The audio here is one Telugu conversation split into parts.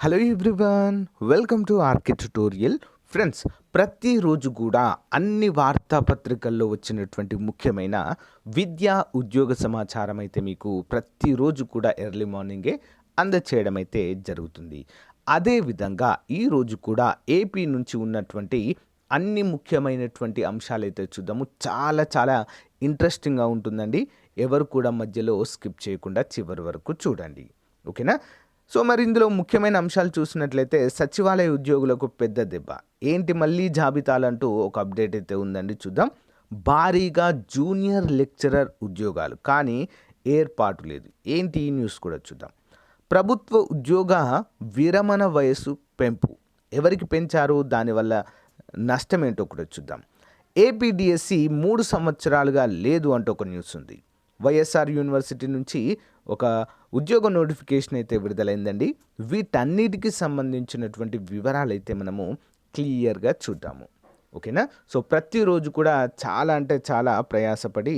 Hello everyone, welcome to RK tutorial. Friends, ప్రతిరోజు కూడా అన్ని వార్తాపత్రికల్లో వచ్చినటువంటి ముఖ్యమైన విద్యా ఉద్యోగ సమాచారం అయితే మీకు ప్రతిరోజు కూడా ఎర్లీ మార్నింగే అందచేయడం అయితే జరుగుతుంది. అదేవిధంగా ఈరోజు కూడా ఏపీ నుంచి ఉన్నటువంటి అన్ని ముఖ్యమైనటువంటి అంశాలైతే చూద్దాము. చాలా చాలా ఇంట్రెస్టింగ్గా ఉంటుందండి. ఎవరు కూడా మధ్యలో స్కిప్ చేయకుండా చివరి వరకు చూడండి, ఓకేనా? సో మరి ఇందులో ముఖ్యమైన అంశాలు చూసినట్లయితే సచివాలయ ఉద్యోగులకు పెద్ద దెబ్బ ఏంటి, మళ్ళీ జాబితాలంటూ ఒక అప్డేట్ అయితే ఉందండి. చూద్దాం. భారీగా జూనియర్ లెక్చరర్ ఉద్యోగాలు కానీ ఏర్పాటు లేదు. ఏంటి ఈ న్యూస్ కూడా చూద్దాం. ప్రభుత్వ ఉద్యోగ విరమణ వయసు పెంపు ఎవరికి పెంచారు, దానివల్ల నష్టం ఏంటో కూడా చూద్దాం. ఏపీ డిఎస్సి 3 సంవత్సరాలుగా లేదు అంటూ ఒక న్యూస్ ఉంది. వైఎస్ఆర్ యూనివర్సిటీ నుంచి ఒక ఉద్యోగ నోటిఫికేషన్ అయితే విడుదలైందండి. వీటన్నిటికీ సంబంధించినటువంటి వివరాలు అయితే మనము క్లియర్గా చూద్దాము, ఓకేనా? సో ప్రతిరోజు కూడా చాలా అంటే చాలా ప్రయాసపడి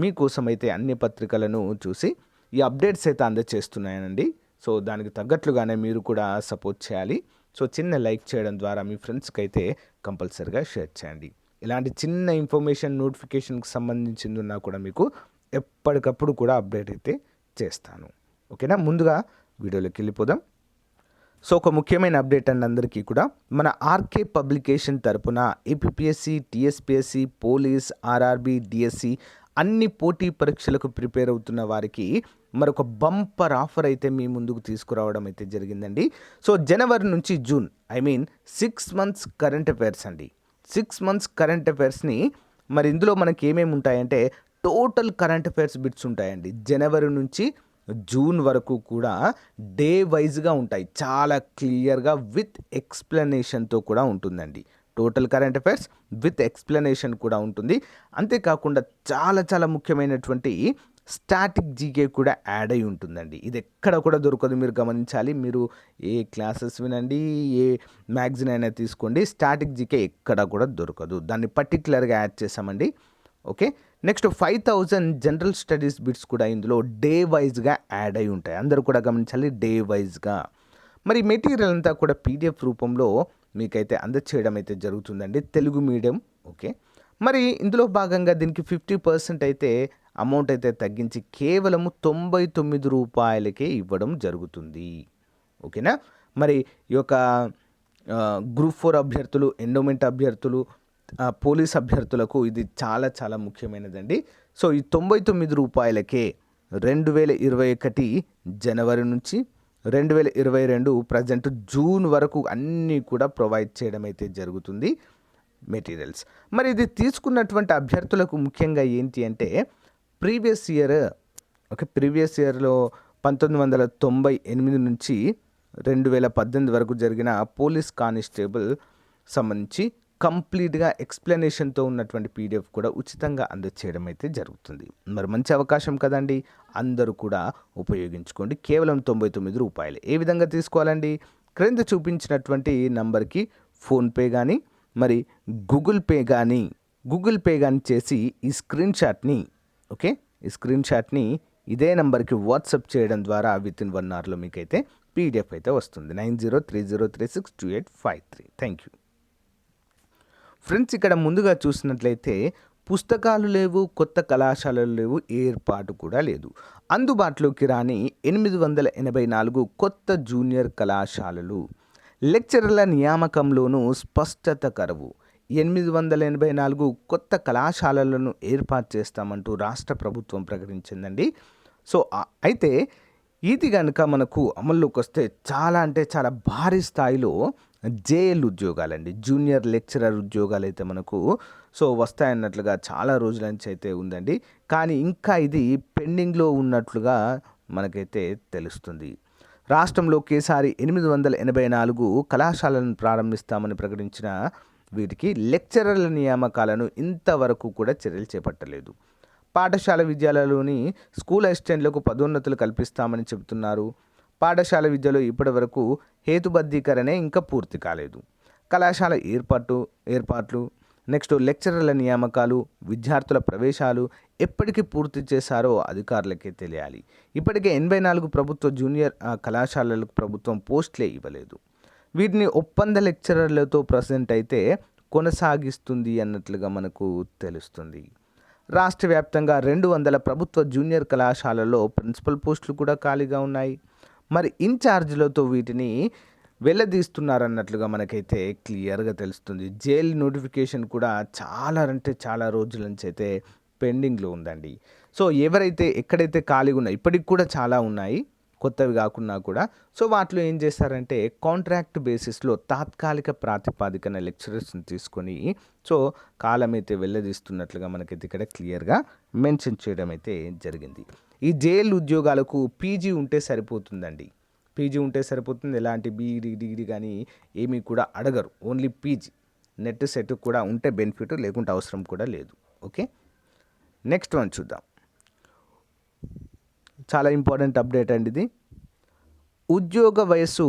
మీకోసం అయితే అన్ని పత్రికలను చూసి ఈ అప్డేట్స్ అయితే అందజేస్తున్నానండి. సో దానికి తగ్గట్లుగానే మీరు కూడా సపోర్ట్ చేయాలి. సో చిన్న లైక్ చేయడం ద్వారా మీ ఫ్రెండ్స్కి అయితే కంపల్సరిగా షేర్ చేయండి. ఇలాంటి చిన్న ఇన్ఫర్మేషన్ నోటిఫికేషన్కి సంబంధించింది ఉన్నా కూడా మీకు ఎప్పటికప్పుడు కూడా అప్డేట్ అయితే చేస్తాను, ఓకేనా? ముందుగా వీడియోలోకి వెళ్ళిపోదాం. సో ఒక ముఖ్యమైన అప్డేట్ అండి అందరికీ కూడా. మన ఆర్కే పబ్లికేషన్ తరపున APSC, TSPSC, police, RRB, DSC అన్ని పోటీ పరీక్షలకు ప్రిపేర్ అవుతున్న వారికి మరొక బంపర్ ఆఫర్ అయితే మీ ముందుకు తీసుకురావడం అయితే జరిగిందండి. సో జనవరి నుంచి జూన్, 6 మంత్స్ కరెంట్ అఫైర్స్ అండి. 6 మంత్స్ కరెంట్ అఫైర్స్ని మరి ఇందులో మనకి ఏమేమి ఉంటాయంటే టోటల్ కరెంట్ అఫైర్స్ బిట్స్ ఉంటాయండి. జనవరి నుంచి జూన్ వరకు కూడా డే వైజ్గా ఉంటాయి. చాలా క్లియర్గా విత్ ఎక్స్ప్లెనేషన్తో కూడా ఉంటుందండి. Total current affairs with explanation కూడా ఉంటుంది. అంతేకాకుండా చాలా చాలా ముఖ్యమైనటువంటి స్టాటిక్ జీకే కూడా యాడ్ అయి ఉంటుందండి. ఇది ఎక్కడ కూడా దొరకదు, మీరు గమనించాలి. మీరు ఏ క్లాసెస్ వినండి, ఏ మ్యాగజైన్ అయినా తీసుకోండి, స్టాటిక్ జీకే ఎక్కడ కూడా దొరకదు. దాన్ని పర్టికులర్గా యాడ్ చేసామండి, okay. Next 5000 general studies bits కూడా ఇందులో డే వైజ్గా యాడ్ అయి ఉంటాయి. అందరూ కూడా గమనించాలి, డే వైజ్గా. మరి మెటీరియల్ అంతా కూడా పీడిఎఫ్ రూపంలో మీకైతే అందచేయడం అయితే జరుగుతుందండి, తెలుగు మీడియం, ఓకే. మరి ఇందులో భాగంగా దీనికి 50% అయితే అమౌంట్ అయితే తగ్గించి కేవలము 99 రూపాయలకే ఇవ్వడం జరుగుతుంది, ఓకేనా? మరి ఈ యొక్క గ్రూప్ 4 అభ్యర్థులు, ఎండోమెంట్ అభ్యర్థులు, పోలీస్ అభ్యర్థులకు ఇది చాలా చాలా ముఖ్యమైనదండి. సో ఈ 99 రూపాయలకే 2021 జనవరి నుంచి 2022 ప్రజెంట్ జూన్ వరకు అన్నీ కూడా ప్రొవైడ్ చేయడం అయితే జరుగుతుంది మెటీరియల్స్. మరి ఇది తీసుకున్నటువంటి అభ్యర్థులకు ముఖ్యంగా ఏంటి అంటే ప్రీవియస్ ఇయర్, ఓకే, ప్రీవియస్ ఇయర్లో 1998 నుంచి 2018 వరకు జరిగిన పోలీస్ కానిస్టేబుల్ సంబంధించి కంప్లీట్గా ఎక్స్ప్లెనేషన్తో ఉన్నటువంటి పీడిఎఫ్ కూడా ఉచితంగా అందచేయడం అయితే జరుగుతుంది. మరి మంచి అవకాశం కదండి, అందరూ కూడా ఉపయోగించుకోండి. కేవలం 99 రూపాయలు. ఏ విధంగా తీసుకోవాలండి? క్రింద చూపించినటువంటి నంబర్కి ఫోన్పే కానీ మరి గూగుల్ పే కానీ చేసి ఈ స్క్రీన్ షాట్ని, ఓకే, ఈ స్క్రీన్ షాట్ని ఇదే నెంబర్కి వాట్సాప్ చేయడం ద్వారా విత్ ఇన్ 1 అవర్లో మీకైతే పీడిఎఫ్ అయితే వస్తుంది. 9030362853. Thank you friends. ఇక్కడ ముందుగా చూసినట్లయితే పుస్తకాలు లేవు, కొత్త కళాశాలలు లేవు, ఏర్పాటు కూడా లేదు. అందుబాటులోకి రాని 884 కొత్త జూనియర్ కళాశాలలు. లెక్చరర్ల నియామకంలోనూ స్పష్టత కరువు. 884 కొత్త కళాశాలలను ఏర్పాటు చేస్తామంటూ రాష్ట్ర ప్రభుత్వం ప్రకటించిందండి. సో అయితే ఇది కనుక మనకు అమల్లోకి వస్తే చాలా అంటే చాలా భారీ స్థాయిలో జేఎల్ ఉద్యోగాలండి, జూనియర్ లెక్చరర్ ఉద్యోగాలు అయితే మనకు సో వస్తాయన్నట్లుగా చాలా రోజుల నుంచి అయితే ఉందండి. కానీ ఇంకా ఇది పెండింగ్లో ఉన్నట్లుగా మనకైతే తెలుస్తుంది. రాష్ట్రంలో ఒకేసారి 884 కళాశాలను ప్రారంభిస్తామని ప్రకటించిన వీటికి లెక్చరర్ల నియామకాలను ఇంతవరకు కూడా చర్యలు చేపట్టలేదు. పాఠశాల విద్యాలయంలోని స్కూల్ అసిస్టెంట్లకు పదోన్నతులు కల్పిస్తామని చెబుతున్నారు. పాఠశాల విద్యలో ఇప్పటి వరకు హేతుబద్ధీకరణే ఇంకా పూర్తి కాలేదు. కళాశాల ఏర్పాట్లు నెక్స్ట్ లెక్చరర్ల నియామకాలు, విద్యార్థుల ప్రవేశాలు ఎప్పటికి పూర్తి చేశారో అధికారులకే తెలియాలి. ఇప్పటికే 84 ప్రభుత్వ జూనియర్ కళాశాలలకు ప్రభుత్వం పోస్టులే ఇవ్వలేదు. వీటిని ఒప్పంద లెక్చరర్లతో ప్రజెంట్ అయితే కొనసాగిస్తుంది అన్నట్లుగా మనకు తెలుస్తుంది. రాష్ట్ర వ్యాప్తంగా 200 ప్రభుత్వ జూనియర్ కళాశాలల్లో ప్రిన్సిపల్ పోస్టులు కూడా ఖాళీగా ఉన్నాయి. మరి ఇన్ఛార్జీలతో వీటిని వెళ్ళదీస్తున్నారన్నట్లుగా మనకైతే క్లియర్గా తెలుస్తుంది. జైల్ నోటిఫికేషన్ కూడా చాలా రోజుల నుంచి అయితే పెండింగ్లో ఉందండి. సో ఎవరైతే ఎక్కడైతే ఖాళీగా ఉన్నాయో ఇప్పటికి కూడా చాలా ఉన్నాయి, కొత్తవి కాకున్నా కూడా. సో వాటిలో ఏం చేస్తారంటే కాంట్రాక్ట్ బేసిస్లో తాత్కాలిక ప్రాతిపాదికన లెక్చరర్స్ని తీసుకొని సో కాలం అయితే వెళ్ళదీస్తున్నట్లుగా మనకైతే ఇక్కడ క్లియర్గా మెన్షన్ చేయడం అయితే జరిగింది. ఈ జైల్ ఉద్యోగాలకు పీజీ ఉంటే సరిపోతుందండి. పీజీ ఉంటే సరిపోతుంది. ఎలాంటి బీఈడి డిగ్రీ కానీ ఏమీ కూడా అడగరు. ఓన్లీ పీజీ నెట్ సెట్ కూడా ఉంటే బెనిఫిట్, లేకుంటే అవసరం కూడా లేదు. ఓకే, నెక్స్ట్ వన్ చూద్దాం. చాలా ఇంపార్టెంట్ అప్డేట్ అండి ఇది. ఉద్యోగ వయసు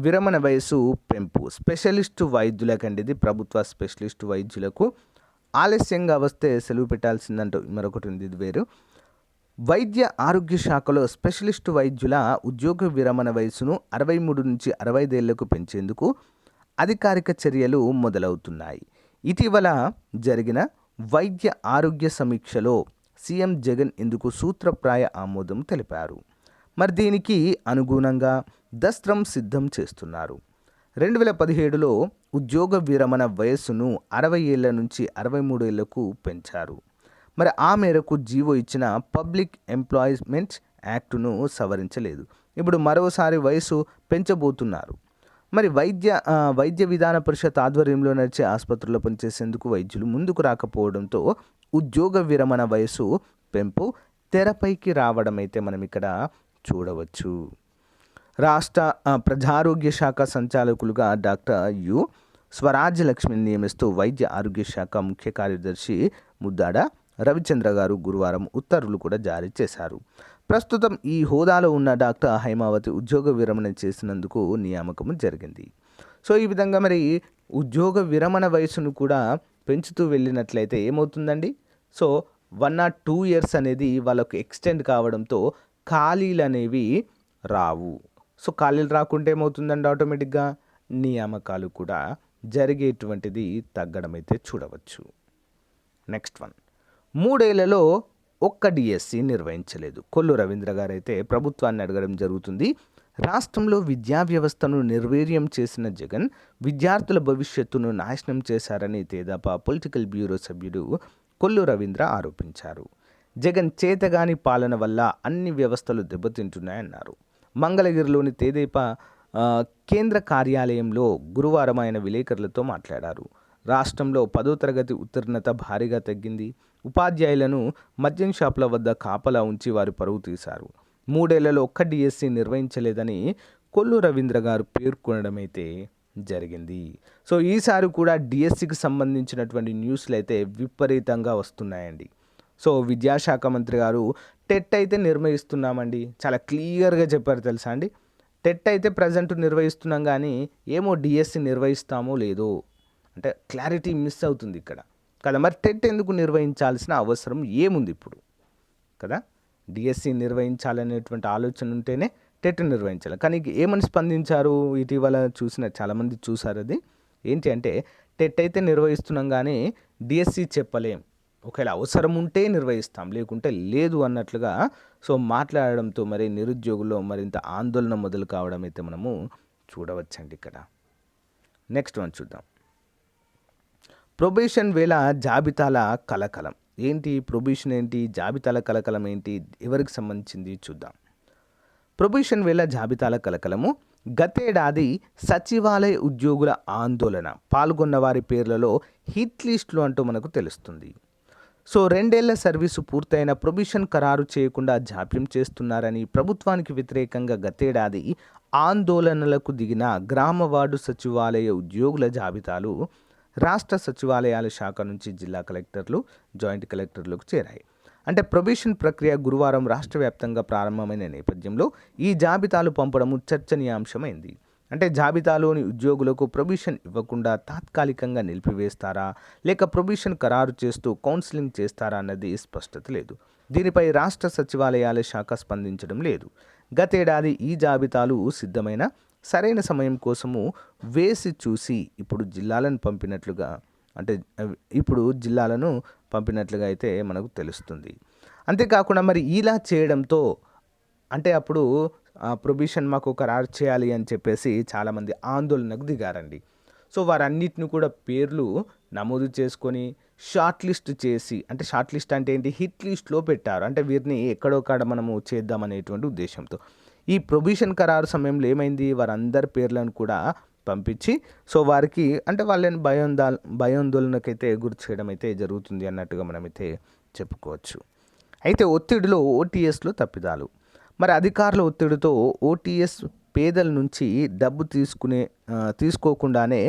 విరమణ వయసు పెంపు స్పెషలిస్టు వైద్యులకండి. ఇది ప్రభుత్వ స్పెషలిస్టు వైద్యులకు ఆలస్యంగా వస్తే సెలవు పెట్టాల్సిందంటూ మరొకటి ఉంది, ఇది వేరు. వైద్య ఆరోగ్య శాఖలో స్పెషలిస్టు వైద్యుల ఉద్యోగ విరమణ వయసును 63 నుంచి 65 ఏళ్లకు పెంచేందుకు అధికారిక చర్యలు మొదలవుతున్నాయి. ఇటీవల జరిగిన వైద్య ఆరోగ్య సమీక్షలో సీఎం జగన్ ఇందుకు సూత్రప్రాయ ఆమోదం తెలిపారు. మరి దీనికి అనుగుణంగా దస్త్రం సిద్ధం చేస్తున్నారు. 2017లో ఉద్యోగ విరమణ వయస్సును 60 ఏళ్ల నుంచి 63 ఏళ్లకు పెంచారు. మరి ఆ మేరకు జీవో ఇచ్చిన పబ్లిక్ ఎంప్లాయ్మెంట్ యాక్టును సవరించలేదు. ఇప్పుడు మరోసారి వయసు పెంచబోతున్నారు. మరి వైద్య విధాన పరిషత్ ఆధ్వర్యంలో నడిచే ఆసుపత్రుల్లో పనిచేసేందుకు వైద్యులు ముందుకు రాకపోవడంతో ఉద్యోగ విరమణ వయసు పెంపు తెరపైకి రావడం అయితే మనం ఇక్కడ చూడవచ్చు. రాష్ట్ర ప్రజారోగ్య శాఖ సంచాలకులుగా డాక్టర్ యు స్వరాజ్యలక్ష్మిని నియమిస్తూ వైద్య ఆరోగ్య శాఖ ముఖ్య కార్యదర్శి ముద్దాడ రవిచంద్ర గారు గురువారం ఉత్తర్వులు కూడా జారీ చేశారు. ప్రస్తుతం ఈ హోదాలో ఉన్న డాక్టర్ హైమావతి ఉద్యోగ విరమణ చేసినందుకు నియామకం జరిగింది. సో ఈ విధంగా మరి ఉద్యోగ విరమణ వయసును కూడా పెంచుతూ వెళ్ళినట్లయితే ఏమవుతుందండి, సో 1 or 2 years అనేది వాళ్ళకు ఎక్స్టెండ్ కావడంతో ఖాళీలు అనేవి రావు. సో ఖాళీలు రాకుంటే ఏమవుతుందండి, ఆటోమేటిక్గా నియామకాలు కూడా జరిగేటువంటిది తగ్గడం అయితే చూడవచ్చు. నెక్స్ట్ వన్, 3 ఏళ్లలో ఒక్క డిఎస్సి నిర్వహించలేదు. కొల్లు రవీంద్ర గారు అయితే ప్రభుత్వాన్ని అడగడం జరుగుతుంది. రాష్ట్రంలో విద్యా వ్యవస్థను నిర్వీర్యం చేసిన జగన్ విద్యార్థుల భవిష్యత్తును నాశనం చేశారని తెదేపా పొలిటికల్ బ్యూరో సభ్యుడు కొల్లు రవీంద్ర ఆరోపించారు. జగన్ చేతగాని పాలన వల్ల అన్ని వ్యవస్థలు దెబ్బతింటున్నాయన్నారు. మంగళగిరిలోని తెదేపా కేంద్ర కార్యాలయంలో గురువారం ఆయన విలేకరులతో మాట్లాడారు. రాష్ట్రంలో 10వ తరగతి ఉత్తీర్ణత భారీగా తగ్గింది. ఉపాధ్యాయులను మద్యం షాపుల వద్ద కాపలా ఉంచి వారి పరువు తీశారు. 3 ఏళ్లలో ఒక్క డిఎస్సి నిర్వహించలేదని కొల్లు రవీంద్ర గారు పేర్కొనడం అయితే జరిగింది. సో ఈసారి కూడా డిఎస్సికి సంబంధించినటువంటి న్యూస్లు అయితే విపరీతంగా వస్తున్నాయండి. సో విద్యాశాఖ మంత్రి గారు టెట్ అయితే నిర్వహిస్తున్నామండి, చాలా క్లియర్గా చెప్పారు తెలుసా అండి. టెట్ అయితే ప్రజెంట్ నిర్వహిస్తున్నాం, కానీ ఏమో డిఎస్సి నిర్వహిస్తామో లేదో అంటే క్లారిటీ మిస్ అవుతుంది ఇక్కడ కదా. మరి టెట్ ఎందుకు నిర్వహించాల్సిన అవసరం ఏముంది ఇప్పుడు కదా. డిఎస్సి నిర్వహించాలనేటువంటి ఆలోచన ఉంటేనే టెట్ నిర్వహించాలి. కానీ ఏమని స్పందించారు, ఇటీవల చాలామంది చూసారు. అది ఏంటి అంటే టెట్ అయితే నిర్వహిస్తున్నాం కానీ డిఎస్సి చెప్పలేం, ఒకవేళ అవసరం ఉంటే నిర్వహిస్తాం లేకుంటే లేదు అన్నట్లుగా సో మాట్లాడడంతో మరి నిరుద్యోగుల్లో మరింత ఆందోళన మొదలు కావడం అయితే మనము చూడవచ్చండి ఇక్కడ. నెక్స్ట్ వన్ చూద్దాం. ప్రొబేషన్ వేళ జాబితాల కలకలం ఏంటి, ప్రొబేషన్ ఏంటి, జాబితాల కలకలం ఏంటి, ఎవరికి సంబంధించింది చూద్దాం. ప్రొబేషన్ వేళ జాబితాల కలకలము గతేడాది సచివాలయ ఉద్యోగుల ఆందోళన, పాల్గొన్న వారి పేర్లలో హిట్ లిస్టులు అంటూ మనకు తెలుస్తుంది. సో 2 ఏళ్ల సర్వీసు పూర్తయిన ప్రొబేషన్ ఖరారు చేయకుండా జాప్యం చేస్తున్నారని ప్రభుత్వానికి వ్యతిరేకంగా గతేడాది ఆందోళనలకు దిగిన గ్రామ వార్డు సచివాలయ ఉద్యోగుల జాబితాలు రాష్ట్ర సచివాలయాల శాఖ నుంచి జిల్లా కలెక్టర్లు, జాయింట్ కలెక్టర్లకు చేరాయి. అంటే ప్రొబేషన్ ప్రక్రియ గురువారం రాష్ట్ర వ్యాప్తంగా ప్రారంభమైన నేపథ్యంలో ఈ జాబితాలు పంపడము చర్చనీయాంశమైంది. అంటే జాబితాలోని ఉద్యోగులకు ప్రొబిషన్ ఇవ్వకుండా తాత్కాలికంగా నిలిపివేస్తారా, లేక ప్రొబిషన్ ఖరారు చేస్తూ కౌన్సిలింగ్ చేస్తారా అన్నది స్పష్టత లేదు. దీనిపై రాష్ట్ర సచివాలయాల శాఖ స్పందించడం లేదు. గతేడాది ఈ జాబితాలు సిద్ధమైన సరైన సమయం కోసము వేసి చూసి ఇప్పుడు జిల్లాలను పంపినట్లుగా అయితే మనకు తెలుస్తుంది. అంతేకాకుండా మరి ఇలా చేయడంతో అంటే అప్పుడు ప్రొబిషన్ మాకు ఖరారు చేయాలి అని చెప్పేసి చాలామంది ఆందోళనకు దిగారండి. సో వారన్నిటిని కూడా పేర్లు నమోదు చేసుకొని షార్ట్ లిస్ట్ చేసి, అంటే షార్ట్ లిస్ట్ అంటే ఏంటి, హిట్ లిస్ట్లో పెట్టారు. అంటే వీరిని ఎక్కడో కాడ మనము చేద్దామనేటువంటి ఉద్దేశంతో ఈ ప్రొబిషన్ ఖరారు సమయంలో ఏమైంది, వారందరి పేర్లను కూడా పంపించి సో వారికి అంటే వాళ్ళని భయాందోళనకైతే గురి చేయడం అయితే జరుగుతుంది అన్నట్టుగా మనమైతే చెప్పుకోవచ్చు. అయితే ఒత్తిడిలో ఓటీఎస్లో తప్పిదాలు. మరి అధికారుల ఒత్తిడితో ఓటీఎస్ పేదల నుంచి డబ్బు తీసుకోకుండానే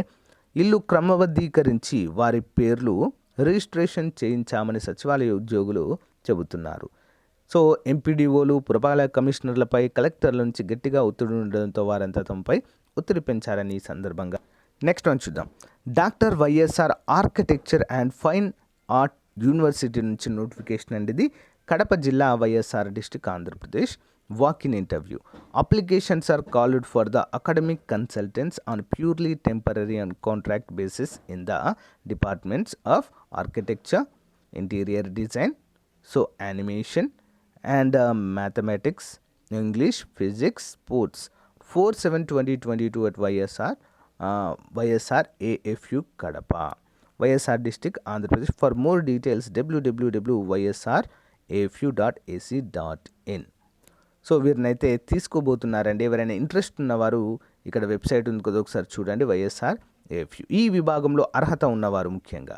ఇల్లు క్రమబద్ధీకరించి వారి పేర్లు రిజిస్ట్రేషన్ చేయించామని సచివాలయ ఉద్యోగులు చెబుతున్నారు. సో ఎంపీడీఓలు, పురపాలక కమిషనర్లపై కలెక్టర్ల నుంచి గట్టిగా ఒత్తిడి ఉండడంతో వారంతా తమపై ఒత్తిడి పెంచారని ఈ సందర్భంగా నెక్స్ట్ వన్ చూద్దాం. Doctor YSR architecture and fine art university నుంచి నోటిఫికేషన్ అండి. ఇది కడప జిల్లా, YSR district, Andhra Pradesh. Walk-in interview. Applications are called for the academic consultants on purely temporary and contract basis in the departments of architecture, interior design, so animation and mathematics, English, physics, sports. 4/7/2022 at YSR AFU Kadapa, YSR district, Andhra Pradesh. For more details www.ysrafu.ac.in. So వీరినైతే తీసుకోబోతున్నారండి. ఎవరైనా ఇంట్రెస్ట్ ఉన్నవారు ఇక్కడ వెబ్సైట్ ఉంది కదా, ఒకసారి చూడండి. వైఎస్ఆర్ ఏఎఫ్యు ఈ విభాగంలో అర్హత ఉన్నవారు ముఖ్యంగా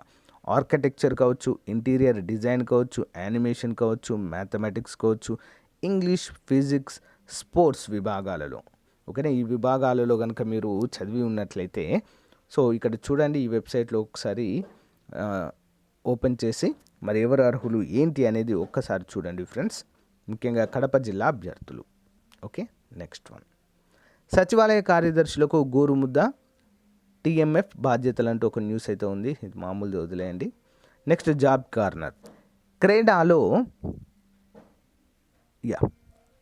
ఆర్కిటెక్చర్ కావచ్చు, ఇంటీరియర్ డిజైన్ కావచ్చు, యానిమేషన్ కావచ్చు, మ్యాథమెటిక్స్ కావచ్చు, ఇంగ్లీష్, ఫిజిక్స్, స్పోర్ట్స్ విభాగాలలో ఓకేనా. ఈ విభాగాలలో కనుక మీరు చదివి ఉన్నట్లయితే సో ఇక్కడ చూడండి, ఈ వెబ్సైట్లో ఒకసారి ఓపెన్ చేసి మరి ఎవరు అర్హులు ఏంటి అనేది ఒక్కసారి చూడండి ఫ్రెండ్స్, ముఖ్యంగా కడప జిల్లా అభ్యర్థులు. Okay, next one. సచివాలయ కార్యదర్శులకు గోరుముద్ద టీఎంఎఫ్ బాధ్యతలు అంటూ ఒక న్యూస్ అయితే ఉంది, ఇది మామూలుది వదిలేయండి. Next job corner. క్రేడాలో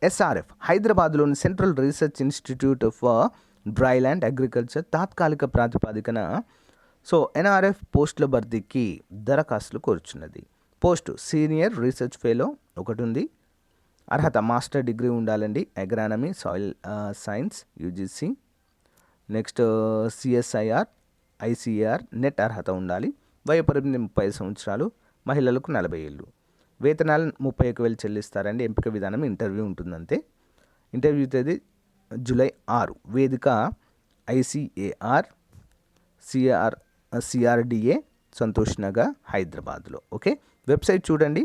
ఎస్ఆర్ఎఫ్ హైదరాబాద్లోని central research institute for dryland agriculture తాత్కాలిక ప్రాతిపాదికన సో ఎన్ఆర్ఎఫ్ పోస్టుల భర్తీకి దరఖాస్తులు కోరుచున్నది. పోస్టు సీనియర్ రీసెర్చ్ ఫెలో ఒకటి ఉంది. అర్హత మాస్టర్ డిగ్రీ ఉండాలండి, agronomy, soil science, UGC. Next CSIR, ICAR NET అర్హత ఉండాలి. వయోపరిమితి 30 సంవత్సరాలు, మహిళలకు 40 ఏళ్ళు. వేతనాలు 31,000 చెల్లిస్తారండి. ఎంపిక విధానం ఇంటర్వ్యూ ఉంటుందంతే. ఇంటర్వ్యూ తేదీ జూలై 6. వేదిక ఐసిఏఆర్ సిఆర్డిఏ సంతోష్ నగర్ హైదరాబాద్లో. ఓకే, వెబ్సైట్ చూడండి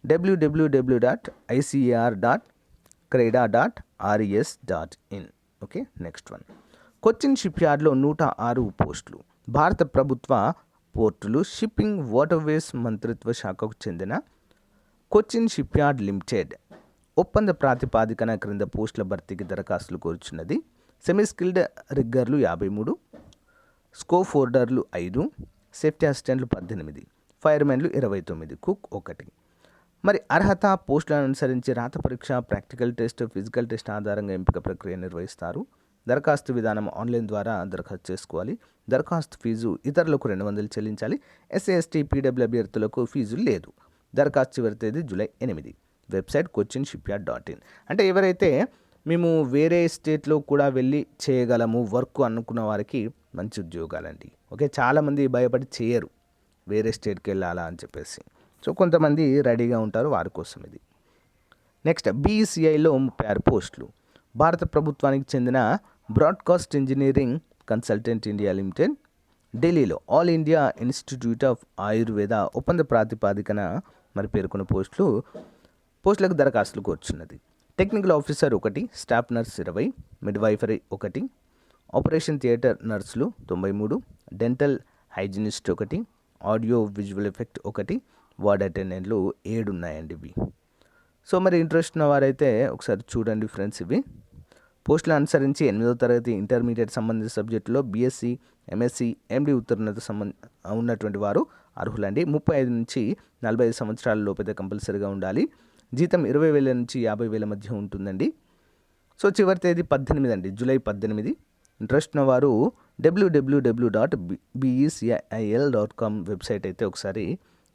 www.icr.creda.res.in. Okay, next one. Cochin ship యార్డ్లో 106 పోస్టులు. భారత ప్రభుత్వ పోర్టులు, షిప్పింగ్, వాటర్వేస్ మంత్రిత్వ శాఖకు చెందిన కొచ్చిన్ షిప్ యార్డ్ లిమిటెడ్ ఒప్పంద ప్రాతిపాదికన క్రింద పోస్టుల భర్తీకి దరఖాస్తులు కోరుచున్నది. సెమీ స్కిల్డ్ రిగ్గర్లు 53, స్కోప్ హోల్డర్లు 5, సేఫ్టీ అసిస్టెంట్లు 18, ఫైర్మెన్లు 29, కుక్ 1. మరి అర్హత పోస్టులను అనుసరించి రాత పరీక్ష, ప్రాక్టికల్ టెస్ట్, ఫిజికల్ టెస్ట్ ఆధారంగా ఎంపిక ప్రక్రియ నిర్వహిస్తారు. దరఖాస్తు విధానం ఆన్లైన్ ద్వారా దరఖాస్తు చేసుకోవాలి. దరఖాస్తు ఫీజు ఇతరులకు 200 చెల్లించాలి. ఎస్సీ/ఎస్టీ, పీడబ్ల్యూ అభ్యర్థులకు ఫీజు లేదు. దరఖాస్తు చివరి తేదీ జూలై 8. Website cochinshipyard.in. అంటే ఎవరైతే మేము వేరే స్టేట్లో కూడా వెళ్ళి చేయగలము వర్క్ అనుకున్న వారికి మంచి ఉద్యోగాలండి. ఓకే, చాలామంది భయపడి చేయరు వేరే స్టేట్కి వెళ్ళాలా అని చెప్పేసి. సో కొంతమంది రెడీగా ఉంటారు, వారి కోసం ఇది. నెక్స్ట్ బీఈసీఐలో 36 పోస్టులు. భారత ప్రభుత్వానికి చెందిన broadcast engineering consultant India limited, ఢిల్లీలో all India institute of Ayurveda ఒప్పంద ప్రాతిపాదికన మరి పేర్కొన్న పోస్టులకు దరఖాస్తులు కోరుచున్నది. Technical officer 1, staff nurse 20, midwifery 1, operation theatre నర్సులు 93, dental hygienist 1, audio visual effect 1, ward అటెండెంట్లు 7 ఉన్నాయండి ఇవి. సో మరి ఇంట్రెస్ట్ ఉన్న వారైతే ఒకసారి చూడండి ఫ్రెండ్స్ ఇవి. పోస్టులు అనుసరించి 8వ తరగతి ఇంటర్మీడియట్ సంబంధిత సబ్జెక్టులో బీఎస్సీ, ఎంఎస్సీ, ఎండి ఉత్తీర్ణత ఉన్నటువంటి వారు అర్హులండి. 35 నుంచి 45 సంవత్సరాల లోపైతే కంపల్సరీగా ఉండాలి. జీతం 20,000 నుంచి 50,000 మధ్య ఉంటుందండి. సో చివరి తేదీ 18 అండి, జూలై 18. ఇంట్రెస్ట్ ఉన్న వారు www.becil.com వెబ్సైట్ అయితే ఒకసారి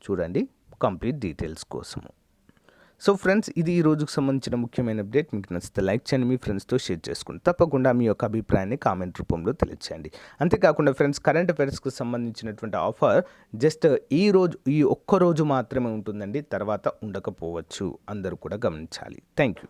చూడండి కంప్లీట్ డీటెయిల్స్ కోసము. సో ఫ్రెండ్స్, ఇది ఈ రోజుకు సంబంధించిన ముఖ్యమైన అప్డేట్. మీకు నచ్చితే లైక్ చేయండి, మీ ఫ్రెండ్స్తో షేర్ చేసుకోండి. తప్పకుండా మీ యొక్క అభిప్రాయాన్ని కామెంట్ రూపంలో తెలియచేయండి. అంతేకాకుండా ఫ్రెండ్స్, కరెంట్ అఫైర్స్కి సంబంధించినటువంటి ఆఫర్ జస్ట్ ఈ ఒక్క రోజు మాత్రమే ఉంటుందండి, తర్వాత ఉండకపోవచ్చు. అందరూ కూడా గమనించాలి. Thank you.